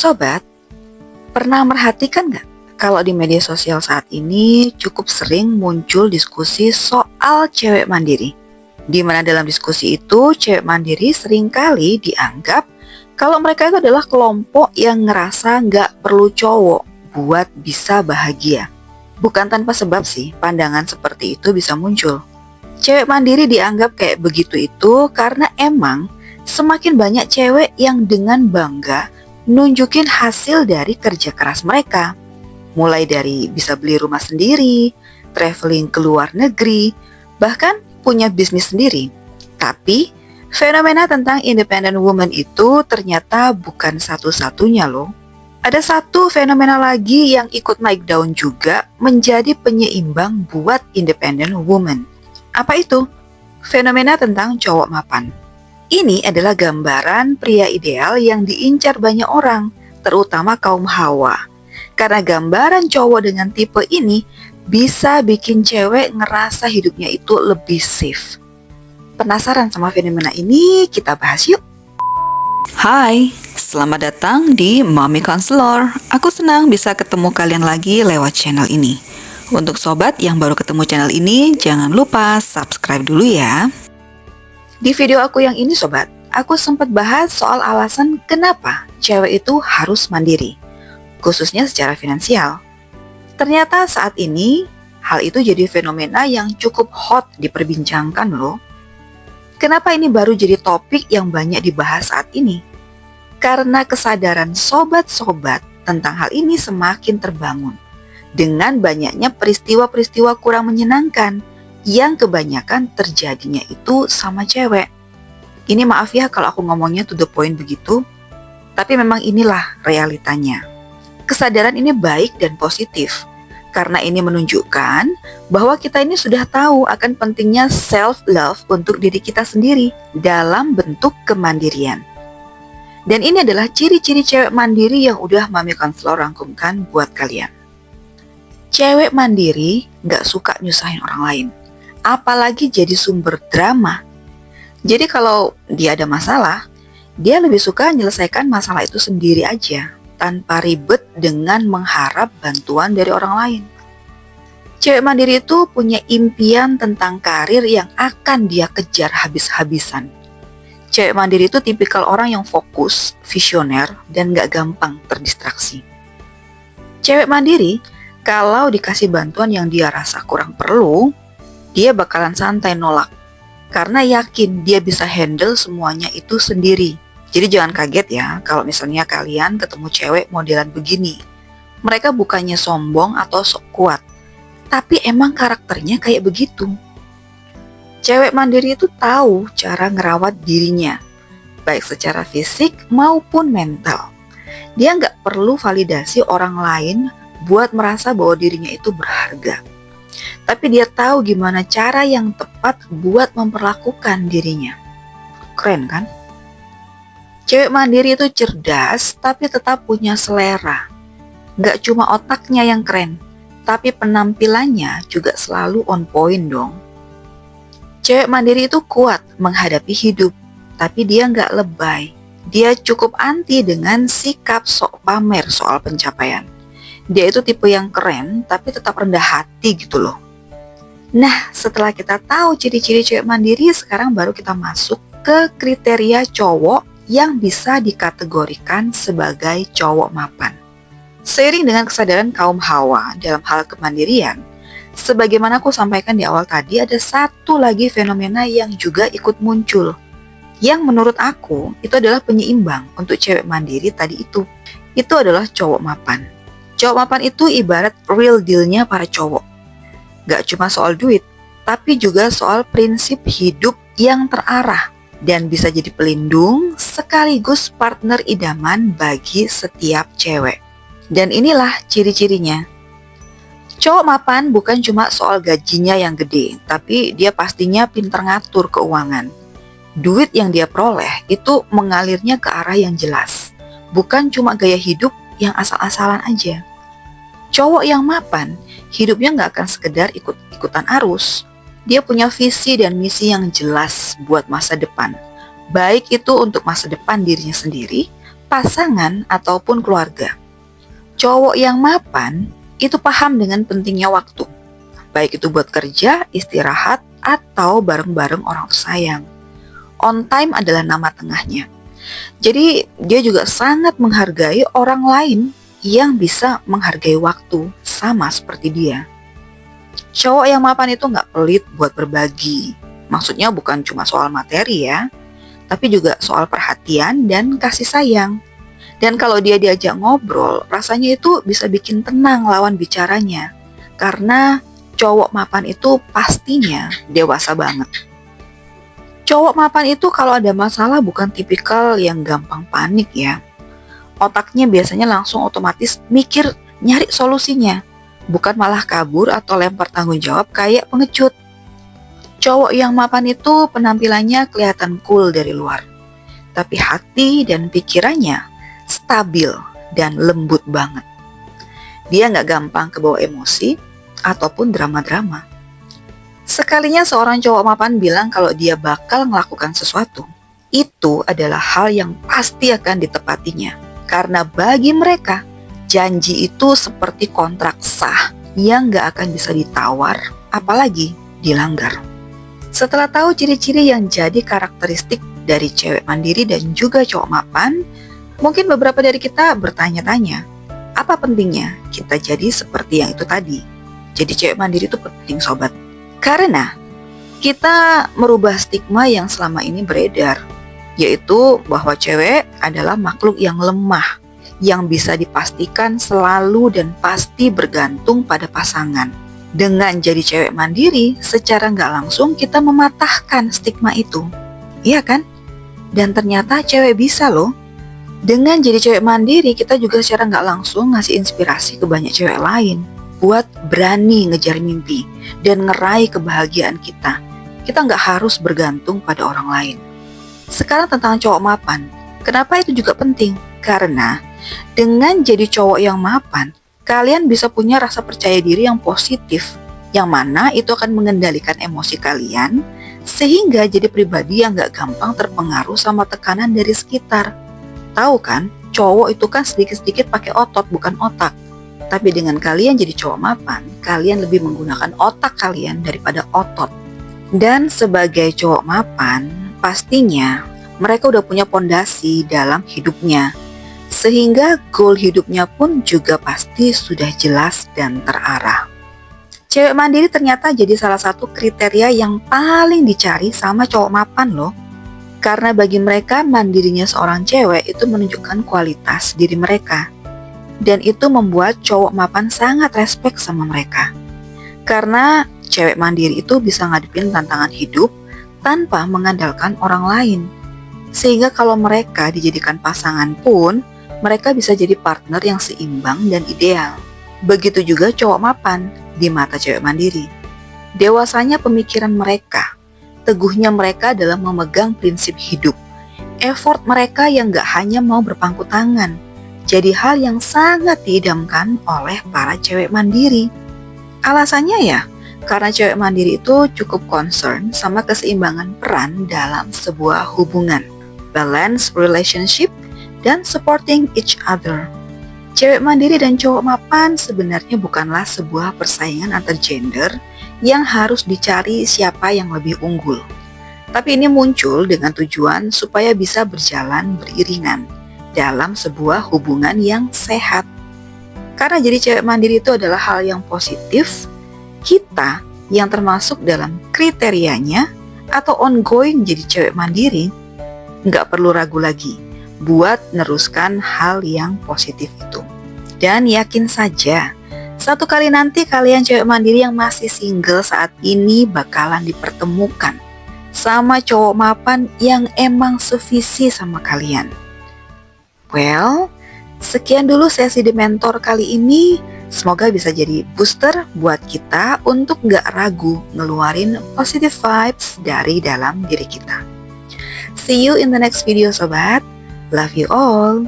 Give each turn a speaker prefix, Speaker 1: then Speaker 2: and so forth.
Speaker 1: Sobat, pernah merhatikan nggak kalau di media sosial saat ini cukup sering muncul diskusi soal cewek mandiri? Di mana dalam diskusi itu cewek mandiri seringkali dianggap kalau mereka itu adalah kelompok yang ngerasa nggak perlu cowok buat bisa bahagia. Bukan tanpa sebab sih pandangan seperti itu bisa muncul. Cewek mandiri dianggap kayak begitu itu karena emang semakin banyak cewek yang dengan bangga nunjukin hasil dari kerja keras mereka. Mulai dari bisa beli rumah sendiri, traveling ke luar negeri, bahkan punya bisnis sendiri. Tapi fenomena tentang independent woman itu ternyata bukan satu-satunya loh. Ada satu fenomena lagi yang ikut naik daun juga menjadi penyeimbang buat independent woman. Apa itu? Fenomena tentang cowok mapan. Ini adalah gambaran pria ideal yang diincar banyak orang, terutama kaum hawa. Karena gambaran cowok dengan tipe ini bisa bikin cewek ngerasa hidupnya itu lebih safe. Penasaran sama fenomena ini? Kita bahas yuk.
Speaker 2: Hai, selamat datang di Mommy Counselor. Aku senang bisa ketemu kalian lagi lewat channel ini. Untuk sobat yang baru ketemu channel ini, jangan lupa subscribe dulu ya.
Speaker 1: Di video aku yang ini sobat, aku sempat bahas soal alasan kenapa cewek itu harus mandiri, khususnya secara finansial. Ternyata saat ini, hal itu jadi fenomena yang cukup hot diperbincangkan loh. Kenapa ini baru jadi topik yang banyak dibahas saat ini? Karena kesadaran sobat-sobat tentang hal ini semakin terbangun. Dengan banyaknya peristiwa-peristiwa kurang menyenangkan yang kebanyakan terjadinya itu sama cewek. Ini maaf ya kalau aku ngomongnya to the point begitu, tapi memang inilah realitanya. Kesadaran ini baik dan positif, karena ini menunjukkan bahwa kita ini sudah tahu akan pentingnya self-love untuk diri kita sendiri dalam bentuk kemandirian. Dan ini adalah ciri-ciri cewek mandiri yang udah Mommy Counselor rangkumkan buat kalian. Cewek mandiri gak suka nyusahin orang lain, apalagi jadi sumber drama. Jadi kalau dia ada masalah, dia lebih suka menyelesaikan masalah itu sendiri aja, tanpa ribet dengan mengharap bantuan dari orang lain. Cewek mandiri itu punya impian tentang karir yang akan dia kejar habis-habisan. Cewek mandiri itu tipikal orang yang fokus, visioner, dan gak gampang terdistraksi. Cewek mandiri, kalau dikasih bantuan yang dia rasa kurang perlu, dia bakalan santai nolak. Karena yakin dia bisa handle semuanya itu sendiri. Jadi jangan kaget ya kalau misalnya kalian ketemu cewek modelan begini. Mereka bukannya sombong atau sok kuat, tapi emang karakternya kayak begitu. Cewek mandiri itu tahu cara ngerawat dirinya, baik secara fisik maupun mental. Dia nggak perlu validasi orang lain buat merasa bahwa dirinya itu berharga. Tapi dia tahu gimana cara yang tepat buat memperlakukan dirinya. Keren kan? Cewek mandiri itu cerdas tapi tetap punya selera. Nggak cuma otaknya yang keren, tapi penampilannya juga selalu on point dong. Cewek mandiri itu kuat menghadapi hidup, tapi dia nggak lebay. Dia cukup anti dengan sikap sok pamer soal pencapaian. Dia itu tipe yang keren, tapi tetap rendah hati gitu loh. Nah, setelah kita tahu ciri-ciri cewek mandiri, sekarang baru kita masuk ke kriteria cowok yang bisa dikategorikan sebagai cowok mapan. Seiring dengan kesadaran kaum hawa dalam hal kemandirian, sebagaimana aku sampaikan di awal tadi, ada satu lagi fenomena yang juga ikut muncul, yang menurut aku itu adalah penyeimbang untuk cewek mandiri tadi itu. Itu adalah cowok mapan. Cowok mapan itu ibarat real deal-nya para cowok. Gak cuma soal duit, tapi juga soal prinsip hidup yang terarah dan bisa jadi pelindung sekaligus partner idaman bagi setiap cewek. Dan inilah ciri-cirinya. Cowok mapan bukan cuma soal gajinya yang gede, tapi dia pastinya pintar ngatur keuangan. Duit yang dia peroleh itu mengalirnya ke arah yang jelas, bukan cuma gaya hidup yang asal-asalan aja. Cowok yang mapan, hidupnya gak akan sekedar ikut-ikutan arus. Dia punya visi dan misi yang jelas buat masa depan. Baik itu untuk masa depan dirinya sendiri, pasangan ataupun keluarga. Cowok yang mapan itu paham dengan pentingnya waktu, baik itu buat kerja, istirahat, atau bareng-bareng orang tersayang. On time adalah nama tengahnya. Jadi dia juga sangat menghargai orang lain yang bisa menghargai waktu sama seperti dia. Cowok yang mapan itu nggak pelit buat berbagi. Maksudnya bukan cuma soal materi ya, tapi juga soal perhatian dan kasih sayang. Dan kalau dia diajak ngobrol, rasanya itu bisa bikin tenang lawan bicaranya. Karena cowok mapan itu pastinya dewasa banget. Cowok mapan itu kalau ada masalah bukan tipikal yang gampang panik ya. Otaknya biasanya langsung otomatis mikir nyari solusinya. Bukan malah kabur atau lempar tanggung jawab kayak pengecut. Cowok yang mapan itu penampilannya kelihatan cool dari luar. Tapi hati dan pikirannya stabil dan lembut banget. Dia nggak gampang kebawa emosi ataupun drama-drama. Sekalinya seorang cowok mapan bilang kalau dia bakal melakukan sesuatu, itu adalah hal yang pasti akan ditepatinya. Karena bagi mereka, janji itu seperti kontrak sah yang nggak akan bisa ditawar, apalagi dilanggar. Setelah tahu ciri-ciri yang jadi karakteristik dari cewek mandiri dan juga cowok mapan, mungkin beberapa dari kita bertanya-tanya, apa pentingnya kita jadi seperti yang itu tadi? Jadi cewek mandiri itu penting sobat. Karena kita merubah stigma yang selama ini beredar, yaitu bahwa cewek adalah makhluk yang lemah, yang bisa dipastikan selalu dan pasti bergantung pada pasangan. Dengan jadi cewek mandiri, secara nggak langsung kita mematahkan stigma itu. Iya kan? Dan ternyata cewek bisa loh. Dengan jadi cewek mandiri, kita juga secara nggak langsung ngasih inspirasi ke banyak cewek lain buat berani ngejar mimpi dan ngeraih kebahagiaan kita. Kita nggak harus bergantung pada orang lain. Sekarang tentang cowok mapan, kenapa itu juga penting? Karena dengan jadi cowok yang mapan, kalian bisa punya rasa percaya diri yang positif, yang mana itu akan mengendalikan emosi kalian, sehingga jadi pribadi yang nggak gampang terpengaruh sama tekanan dari sekitar. Tahu kan, cowok itu kan sedikit-sedikit pakai otot bukan otak. Tapi dengan kalian jadi cowok mapan, kalian lebih menggunakan otak kalian daripada otot. Dan sebagai cowok mapan, pastinya mereka udah punya pondasi dalam hidupnya. Sehingga goal hidupnya pun juga pasti sudah jelas dan terarah. Cewek mandiri ternyata jadi salah satu kriteria yang paling dicari sama cowok mapan loh. Karena bagi mereka mandirinya seorang cewek itu menunjukkan kualitas diri mereka. Dan itu membuat cowok mapan sangat respect sama mereka. Karena cewek mandiri itu bisa ngadepin tantangan hidup tanpa mengandalkan orang lain. Sehingga kalau mereka dijadikan pasangan pun, mereka bisa jadi partner yang seimbang dan ideal. Begitu juga cowok mapan di mata cewek mandiri. Dewasanya pemikiran mereka, teguhnya mereka dalam memegang prinsip hidup. Effort mereka yang gak hanya mau berpangku tangan, jadi hal yang sangat diidamkan oleh para cewek mandiri. Alasannya ya, karena cewek mandiri itu cukup concern sama keseimbangan peran dalam sebuah hubungan, balance relationship, dan supporting each other. Cewek mandiri dan cowok mapan sebenarnya bukanlah sebuah persaingan antar gender yang harus dicari siapa yang lebih unggul. Tapi ini muncul dengan tujuan supaya bisa berjalan beriringan dalam sebuah hubungan yang sehat. Karena jadi cewek mandiri itu adalah hal yang positif, kita yang termasuk dalam kriterianya atau ongoing jadi cewek mandiri, nggak perlu ragu lagi buat neruskan hal yang positif itu. Dan yakin saja, satu kali nanti kalian cewek mandiri yang masih single saat ini bakalan dipertemukan sama cowok mapan yang emang sevisi sama kalian. Well, sekian dulu sesi The Mentor kali ini. Semoga bisa jadi booster buat kita untuk gak ragu ngeluarin positive vibes dari dalam diri kita. See you in the next video sobat. Love you all.